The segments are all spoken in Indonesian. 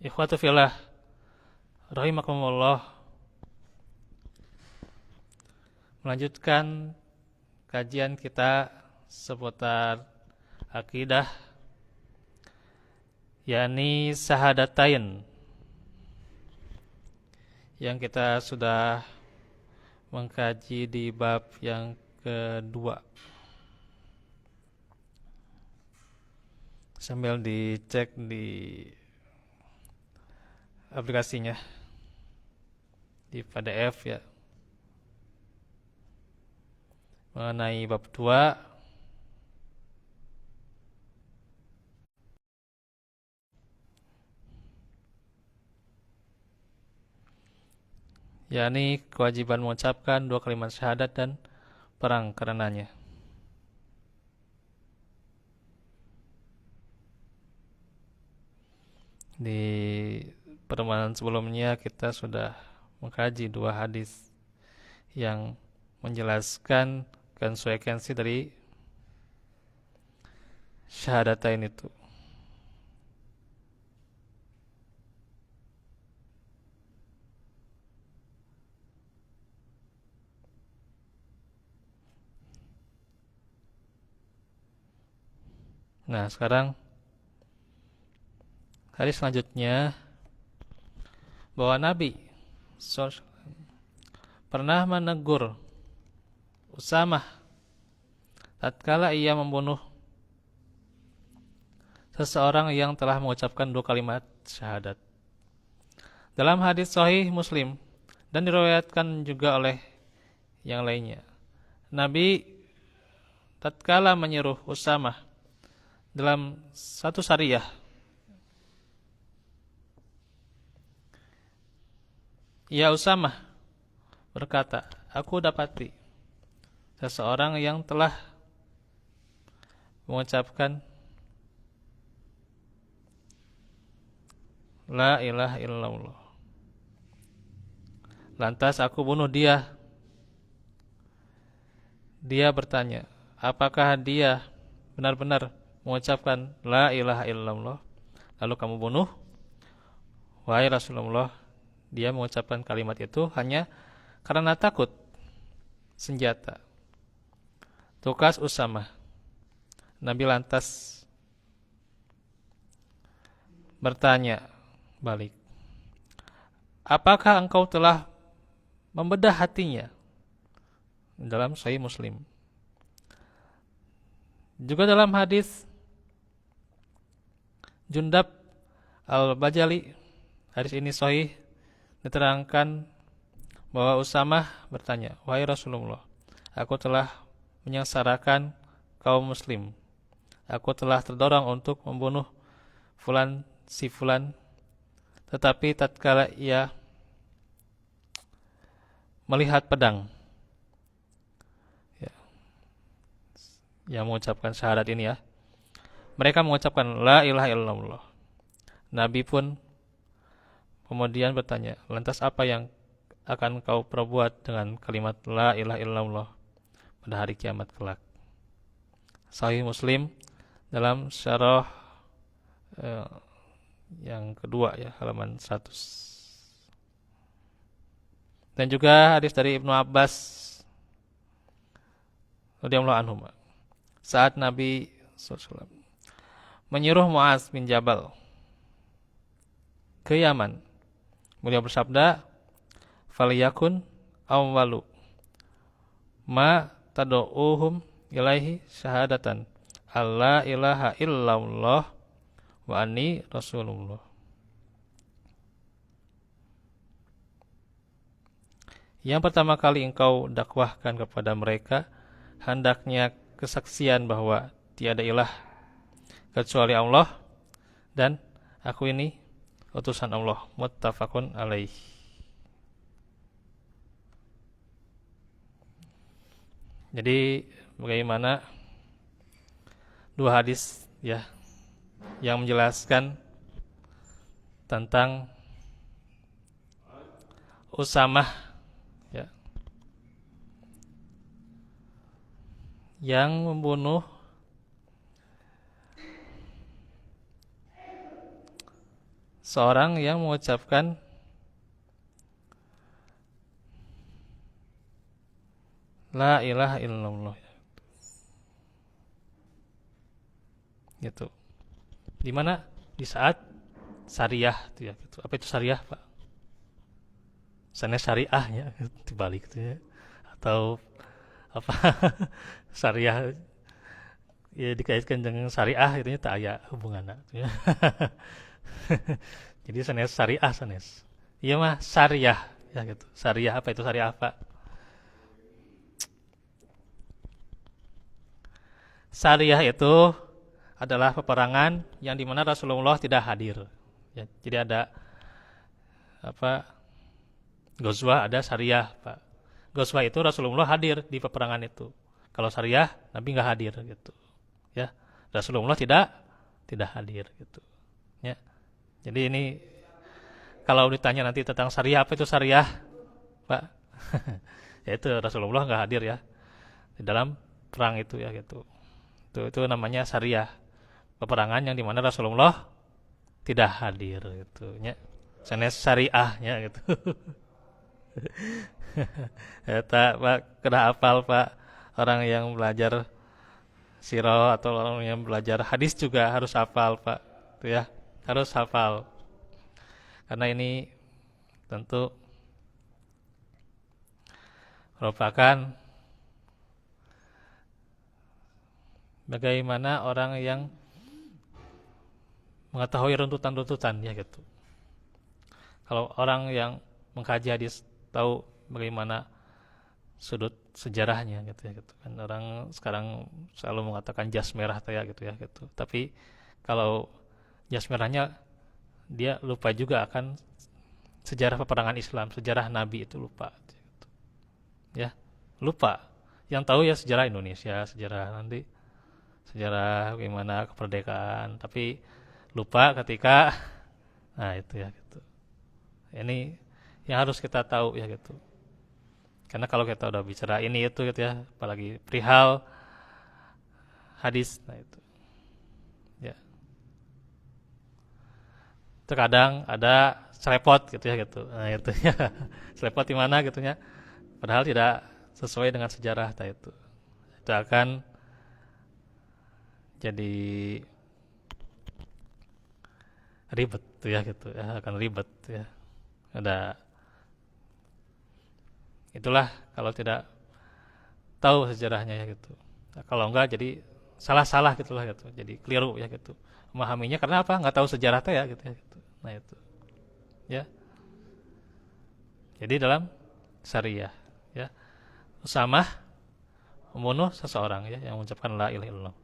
Ikhwatu fillah rahimakumullah, melanjutkan kajian kita seputar akidah, yakni syahadatain, yang kita sudah mengkaji di bab yang kedua. Sambil dicek di aplikasinya di PDF ya, mengenai bab 2, yakni kewajiban mengucapkan 2 kalimat syahadat dan perang karenanya. Di pertemuan sebelumnya kita sudah mengkaji 2 hadis yang menjelaskan konsekuensi dari syahadatain itu. Nah, sekarang hadis selanjutnya, bahwa Nabi pernah menegur Usamah tatkala ia membunuh seseorang yang telah mengucapkan 2 kalimat syahadat. Dalam hadis sahih Muslim dan diriwayatkan juga oleh yang lainnya, Nabi tatkala menyuruh Usamah dalam satu sariyah, "Ya Usamah," berkata, "aku dapati seseorang yang telah mengucapkan La ilaha illallah. Lantas aku bunuh dia." Dia bertanya, "Apakah dia benar-benar mengucapkan La ilaha illallah lalu kamu bunuh?" "Wahai Rasulullah, dia mengucapkan kalimat itu hanya karena takut senjata." Tukas Usamah. Nabi lantas bertanya balik, "Apakah engkau telah membedah hatinya?" Dalam Sahih Muslim. Juga dalam hadis Jundab Al-Bajali, hadis ini sahih, diterangkan bahwa Usamah bertanya, "Wahai Rasulullah, aku telah menyengsarakan kaum muslim. Aku telah terdorong untuk membunuh fulan si fulan, tetapi tatkala ia melihat pedang," ya, yang mengucapkan syahadat ini ya, "mereka mengucapkan La ilaha illallah." Nabi pun kemudian bertanya, "Lantas apa yang akan kau perbuat dengan kalimat La ilaha illallah pada hari kiamat kelak?" Sahih Muslim dalam syarah eh, yang kedua ya, halaman 100. Dan juga hadis dari Ibnu Abbas radhiyallahu anhu, saat Nabi SAW menyuruh Muaz bin Jabal ke Yaman, beliau bersabda, "Faliyakun awwalu ma tad'uuhum ilaihi syahadatan alla ilaha illallah wa anni rasulullah." Yang pertama kali engkau dakwahkan kepada mereka hendaknya kesaksian bahwa tiada ilah kecuali Allah dan aku ini utusan Allah. Muttafaqun alaih. Jadi bagaimana 2 hadis ya yang menjelaskan tentang Usamah ya, yang membunuh seorang yang mengucapkan la ilaha illallah, gitu. Di mana? Di saat syariah itu ya, gitu. Apa itu syariah, Pak? Sana syariah ya, dibalik itu ya. Atau apa? Syariah ya dikaitkan dengan syariah itu tak ada hubungannya gitu ya. Jadi sanes syariah sanes. Iya mah syariah ya gitu. Syariah apa itu syariah, Pak? Syariah itu adalah peperangan yang dimana Rasulullah tidak hadir. Ya, jadi ada apa? Ghazwah, ada syariah, Pak. Ghazwah itu Rasulullah hadir di peperangan itu. Kalau syariah Nabi nggak hadir gitu. Ya, Rasulullah tidak hadir gitu. Ya. Jadi ini kalau ditanya nanti tentang syariah, apa itu syariah, Pak? Yaitu Rasulullah nggak hadir ya di dalam perang itu ya gitu. Itu namanya syariah. Peperangan yang dimana Rasulullah tidak hadir gitu. Ya. Sanes syariahnya gitu. Ya, Pak, kena hafal Pak. Orang yang belajar sirah atau orang yang belajar hadis juga harus hafal, Pak. Itu ya, harus hafal. Karena ini tentu merupakan bagaimana orang yang mengetahui runtutan-runtutan ya gitu. Kalau orang yang mengkaji hadis tahu bagaimana sudut sejarahnya gitu ya gitu kan. Orang sekarang selalu mengatakan jas merah ya gitu ya gitu. Tapi kalau jas merahnya dia lupa juga akan sejarah peperangan Islam, sejarah Nabi itu lupa gitu. Ya, lupa. Yang tahu ya sejarah Indonesia, sejarah nanti sejarah bagaimana kemerdekaan, tapi lupa ketika nah itu ya gitu. Ini yang harus kita tahu ya gitu. Karena kalau kita udah bicara ini itu gitu ya, apalagi perihal hadis, nah itu. Ya. Terkadang ada selepot gitu ya gitu. Nah itu ya. Selepot di mana gitu ya. Padahal tidak sesuai dengan sejarah nah itu. Itu akan jadi ribet tuh ya gitu ya, akan ribet ya. Ada itulah kalau tidak tahu sejarahnya ya gitu. Nah, kalau enggak jadi salah-salah gitulah gitu. Jadi keliru ya gitu. Memahaminya karena apa? Enggak tahu sejarah teh ya gitu ya gitu. Nah itu. Ya. Jadi dalam syariah ya, Usamah membunuh seseorang ya yang mengucapkan la ilaha illallah.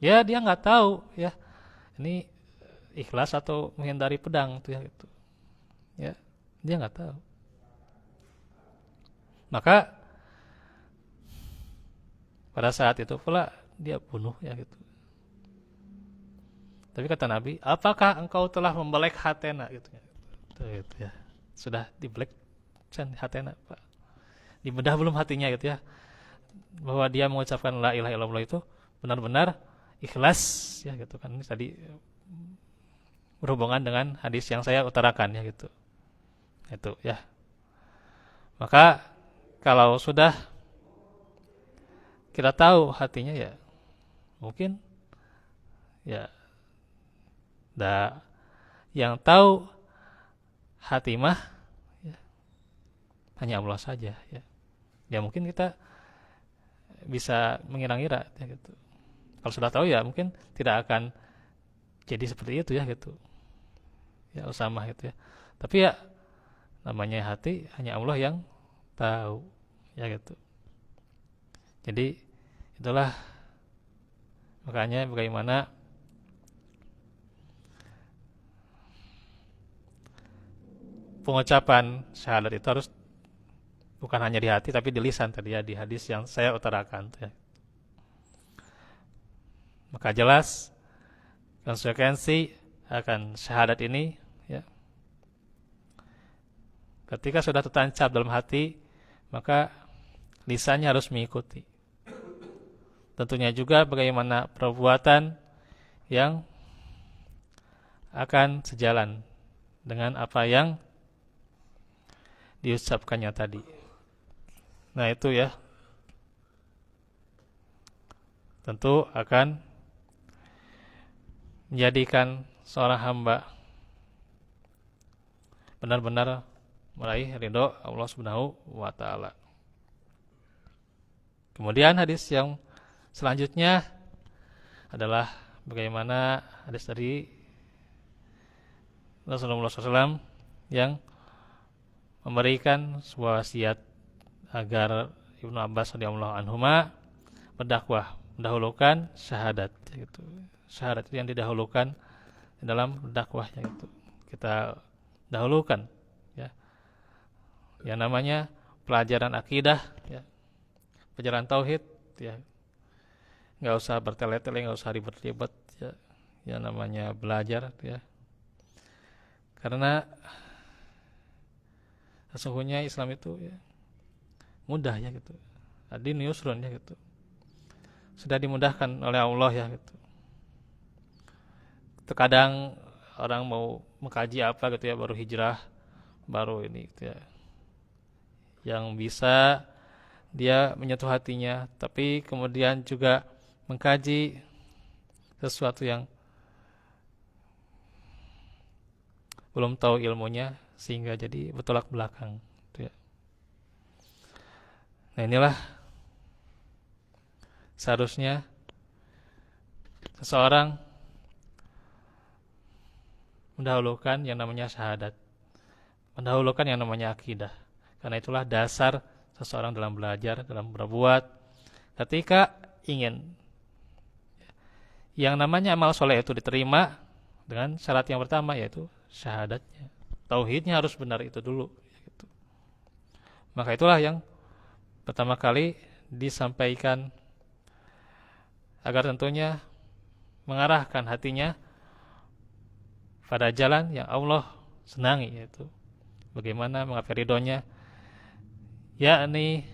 Ya dia nggak tahu ya ini ikhlas atau menghindari pedang tuh ya gitu. Ya dia nggak tahu. Maka pada saat itu pula dia bunuh ya gitu. Tapi kata Nabi, apakah engkau telah membelek hatena gitu ya. Gitu ya. Sudah dibelek can hatena, Pak. Dibedah belum hatinya gitu ya. Bahwa dia mengucapkan la ilaha illallah itu benar-benar ikhlas ya gitu kan. Ini tadi berhubungan dengan hadis yang saya utarakan ya gitu. Itu ya. Maka kalau sudah kita tahu hatinya ya mungkin ya yang tahu hati mah ya, hanya Allah saja ya. Ya mungkin kita bisa mengira-ngira ya gitu. Kalau sudah tahu ya mungkin tidak akan jadi seperti itu ya gitu. Ya Usamah itu ya. Tapi ya namanya hati hanya Allah yang tahu ya gitu. Jadi itulah makanya bagaimana pengucapan syahadat itu harus bukan hanya di hati tapi di lisan tadi ya, di hadis yang saya utarakan ya. Maka jelas konsekuensi akan syahadat ini ya. Ketika sudah tertancap dalam hati, maka lisannya harus mengikuti. Tentunya juga bagaimana perbuatan yang akan sejalan dengan apa yang diucapkannya tadi. Nah itu ya, tentu akan menjadikan seorang hamba benar-benar meraih ridho Allah Subhanahu wa taala. Kemudian hadis yang selanjutnya adalah bagaimana hadis dari Rasulullah SAW yang memberikan sebuah wasiat agar Ibnu Abbas radhiyallahu anhuma berdakwah, mendahulukan syahadat gitu. Syahadat itu yang didahulukan dalam dakwahnya itu. Kita dahulukan ya. Yang namanya pelajaran akidah ya. Pelajaran tauhid ya. Enggak usah bertele-tele, enggak usah ribet-ribet ya. Yang namanya belajar ya. Karena sesungguhnya Islam itu ya mudah ya gitu. Ad-din yusrun ya gitu. Sudah dimudahkan oleh Allah ya gitu. Terkadang orang mau mengkaji apa gitu ya, baru hijrah, baru ini gitu ya. Yang bisa dia menyentuh hatinya, tapi kemudian juga mengkaji sesuatu yang belum tahu ilmunya sehingga jadi bertolak belakang gitu ya. Nah inilah seharusnya seseorang mendahulukan yang namanya syahadat, mendahulukan yang namanya akidah. Karena itulah dasar seseorang dalam belajar, dalam berbuat. Ketika ingin yang namanya amal soleh itu diterima dengan syarat yang pertama yaitu syahadatnya. Tauhidnya harus benar itu dulu. Gitu. Maka itulah yang pertama kali disampaikan agar tentunya mengarahkan hatinya pada jalan yang Allah senangi, yaitu bagaimana menggapai ridhonya, yakni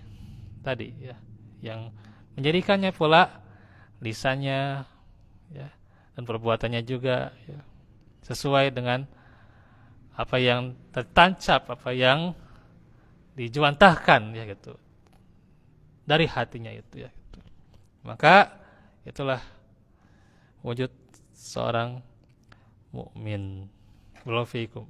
tadi ya, yang menjadikannya pula lisannya ya, dan perbuatannya juga ya, sesuai dengan apa yang tertancap, apa yang dijuantahkan ya gitu dari hatinya itu ya gitu. Maka itulah wujud seorang mukmin. Barakallahu fiikum.